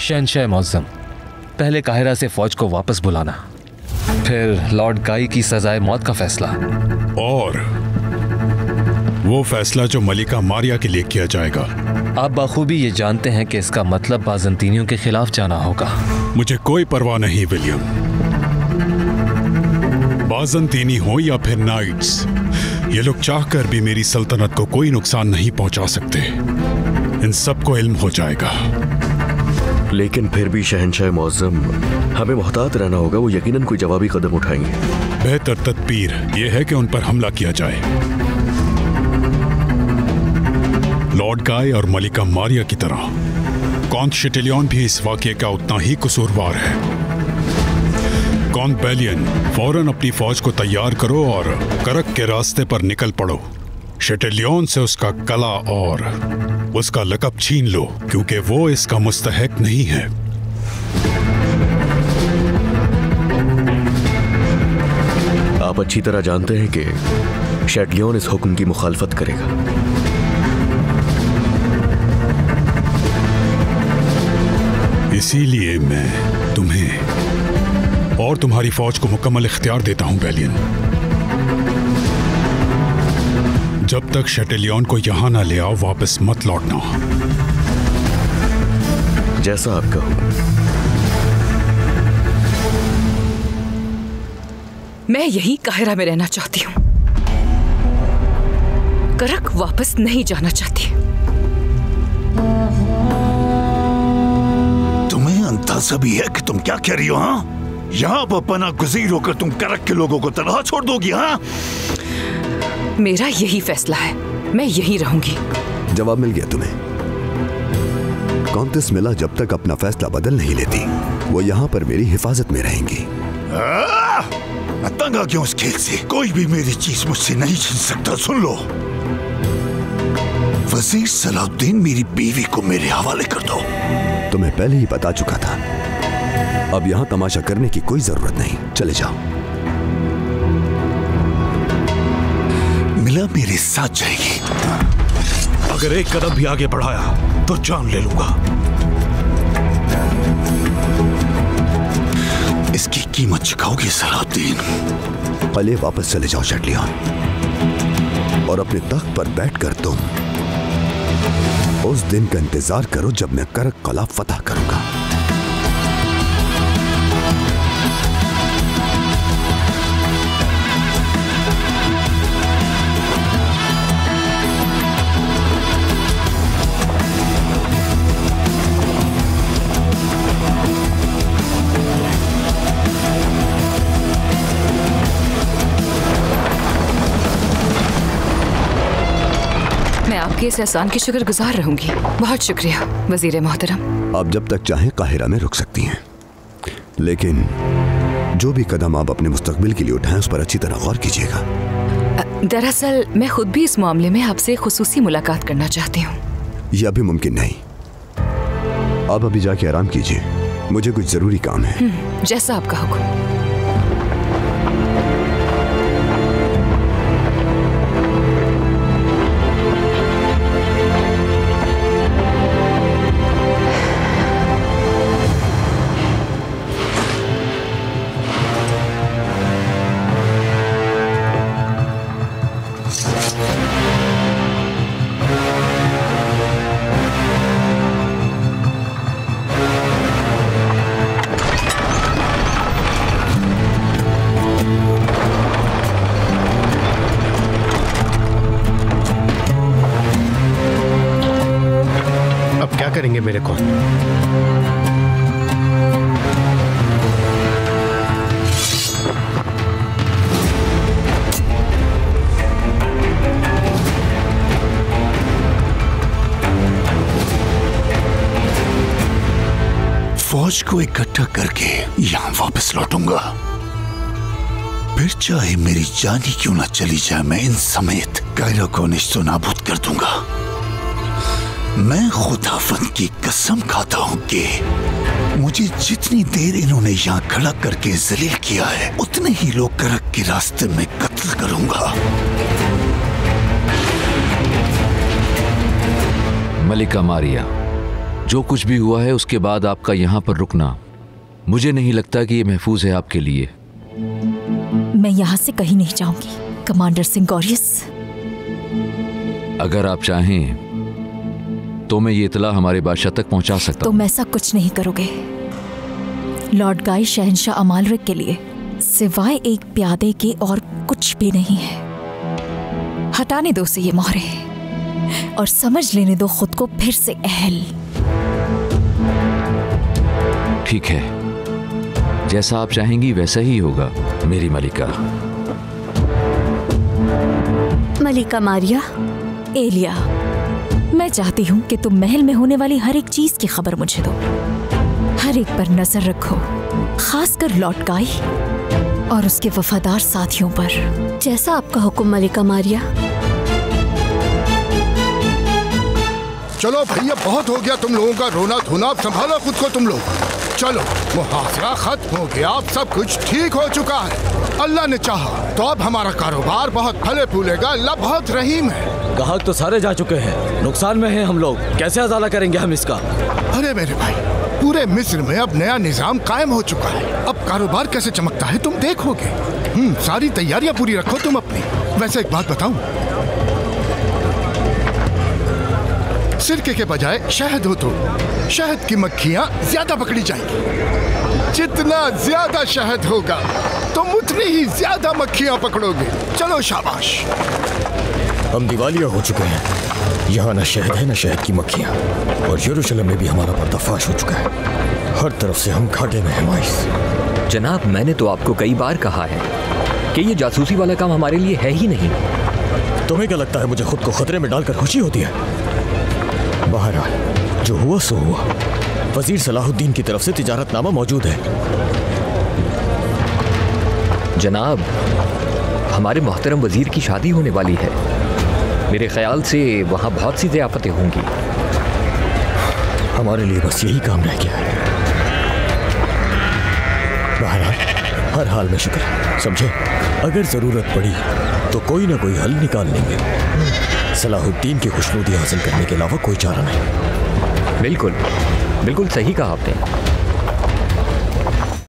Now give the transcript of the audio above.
शहंशाह मुअज़्ज़म, पहले काहिरा से फौज को वापस बुलाना, फिर लॉर्ड काई की सजाए मौत का फैसला, और वो फैसला जो मलिका मारिया के लिए किया जाएगा। आप बाखूबी ये जानते हैं कि इसका मतलब बाज़ंतीनियों के खिलाफ जाना होगा। मुझे कोई परवाह नहीं विलियम, बाज़ंतीनी हो या फिर नाइट्स, ये लोग चाहकर भी मेरी सल्तनत को कोई नुकसान नहीं पहुंचा सकते। इन सबको इल्म हो जाएगा। लेकिन फिर भी शहंशाह मुअज़्ज़म, हमें मोहतात रहना होगा। वो यकीनन कोई जवाबी कदम उठाएंगे। बेहतर तदबीर यह है कि उन पर हमला किया जाए। लॉर्ड काई और मलिका मारिया की तरह कॉन्ट शेटेलियन भी इस वाक़ये का उतना ही कसूरवार है। कॉन्ट बेलियन, फौरन अपनी फौज को तैयार करो और करक के रास्ते पर निकल पड़ो। शेटेलियन से उसका कला और उसका लक़ब छीन लो, क्योंकि वो इसका मुस्तहक नहीं है। आप अच्छी तरह जानते हैं कि शेटेलियन इस हुक्म की मुखालफत करेगा। इसीलिए मैं तुम्हें और तुम्हारी फौज को मुकम्मल इख्तियार देता हूं बेलियन। जब तक शेटेलियन को यहां ना ले आओ, वापस मत लौटना। जैसा आप कहो। मैं यहीं काहिरा में रहना चाहती हूँ, करक वापस नहीं जाना चाहती। तुम्हें अंदाजा भी है कि तुम क्या कह रही हो? हाँ, यहाँ पर पना गुज़ीर होकर तुम करक के लोगों को तनहा छोड़ दोगी? हाँ, मेरा यही फैसला है, मैं यहीं रहूंगी। जवाब मिल गया तुम्हें। कॉन्टेस मिला जब तक अपना फैसला बदल नहीं लेती, वो यहाँ पर मेरी हिफाजत में रहेंगी। मैं तंग आ गया उस खेल से। कोई भी मेरी चीज मुझसे नहीं छीन सकता। सुन लो, वजीर सलाउद्दीन मेरी बीवी को मेरे हवाले कर दो। तुम्हें पहले ही बता चुका था। अब यहाँ तमाशा करने की कोई जरूरत नहीं, चले जाओ। मिला मेरे साथ जाएगी। अगर एक कदम भी आगे बढ़ाया तो जान ले लूंगा। इसकी कीमत चुकाओगे सलाउद्दीन? पहले वापस चले जाओ शेटेलियन, और अपने तख्त पर बैठकर तुम उस दिन का इंतजार करो जब मैं करक कला फतह करूंगा। आपके इस एहसान की शुक्रगुजार रहूंगी। बहुत शुक्रिया वजीर मोहतरम। आप जब तक चाहें काहिरा में रुक सकती हैं, लेकिन जो भी कदम आप अपने मुस्तकबिल के लिए उठाएं उस पर अच्छी तरह गौर कीजिएगा। दरअसल मैं खुद भी इस मामले में आपसे खुसूसी मुलाकात करना चाहती हूँ। यह अभी मुमकिन नहीं। आप अभी जाके आराम कीजिए, मुझे कुछ जरूरी काम है। जैसा आपका हुक्म। करेंगे मेरे को? फौज को इकट्ठा करके यहां वापस लौटूंगा। फिर चाहे मेरी जान ही क्यों ना चली जाए, मैं इन समेत कायरा को निश्तो नाबूद कर दूंगा। मैं खुदावंद की कसम खाता हूं कि मुझे जितनी देर इन्होंने यहां खड़ा करके जलील किया है, उतने ही लोग करक के रास्ते में कत्ल करूंगा। मलिका मारिया, जो कुछ भी हुआ है उसके बाद आपका यहाँ पर रुकना मुझे नहीं लगता कि ये महफूज है आपके लिए। मैं यहाँ से कहीं नहीं जाऊंगी कमांडर सिंगोरियस। अगर आप चाहें तो मैं ये इतला हमारे बादशाह तक पहुंचा सकता हूं। तुम ऐसा कुछ नहीं करोगे। लॉर्ड गाई शहंशाह अमालरिक के लिए सिवाय एक प्यादे के और कुछ भी नहीं है। हटाने दो से ये मोहरे और समझ लेने दो खुद को फिर से अहल। ठीक है, जैसा आप चाहेंगी वैसा ही होगा मेरी मलिका। मलिका मारिया। एलिया, मैं चाहती हूँ कि तुम महल में होने वाली हर एक चीज की खबर मुझे दो। हर एक पर नजर रखो, खासकर लॉर्ड गाई और उसके वफादार साथियों पर। जैसा आपका हुक्म मलिका मारिया। चलो भैया, बहुत हो गया तुम लोगों का रोना धोना। अब संभालो खुद को तुम लोग। चलो, मुहासरा खत्म हो गया, अब सब कुछ ठीक हो चुका है। अल्लाह ने चाहा तो अब हमारा कारोबार बहुत फले फूलेगा। अल्लाह बहुत रहीम है। ग्राहक तो सारे जा चुके हैं, नुकसान में हैं हम लोग। कैसे अजाला करेंगे हम इसका? अरे मेरे भाई, पूरे मिस्र में अब नया निजाम कायम हो चुका है। अब कारोबार कैसे चमकता है तुम देखोगे। सारी तैयारियां पूरी रखो तुम अपनी। वैसे एक बात बताऊं, सिरके के बजाय शहद हो तो शहद की मक्खियां ज्यादा पकड़ी जाएंगी। जितना ज्यादा शहद होगा तुम उतनी ही ज्यादा मक्खियां पकड़ोगे। चलो शाबाश। हम दिवालिया हो चुके हैं। यहाँ न शहद है न शहद की मक्खियाँ। और यरूशलेम में भी हमारा पर्दाफाश हो चुका है। हर तरफ से हम घाटे में हैं माइस। जनाब, मैंने तो आपको कई बार कहा है कि ये जासूसी वाला काम हमारे लिए है ही नहीं। तुम्हें क्या लगता है मुझे खुद को खतरे में डालकर खुशी होती है? बहरहाल जो हुआ सो हुआ। वजीर सलाहुद्दीन की तरफ से तिजारतनामा मौजूद है। जनाब, हमारे मोहतरम वजीर की शादी होने वाली है। मेरे ख्याल से वहाँ बहुत सी ज़ियाफ़तें होंगी। हमारे लिए बस यही काम रह गया है। बहरहाल हर हाल में शुक्र, समझे? अगर ज़रूरत पड़ी तो कोई ना कोई हल निकाल लेंगे। सलाहुद्दीन की खुशनुदी हासिल करने के अलावा कोई चारा नहीं। बिल्कुल बिल्कुल सही कहा आपने।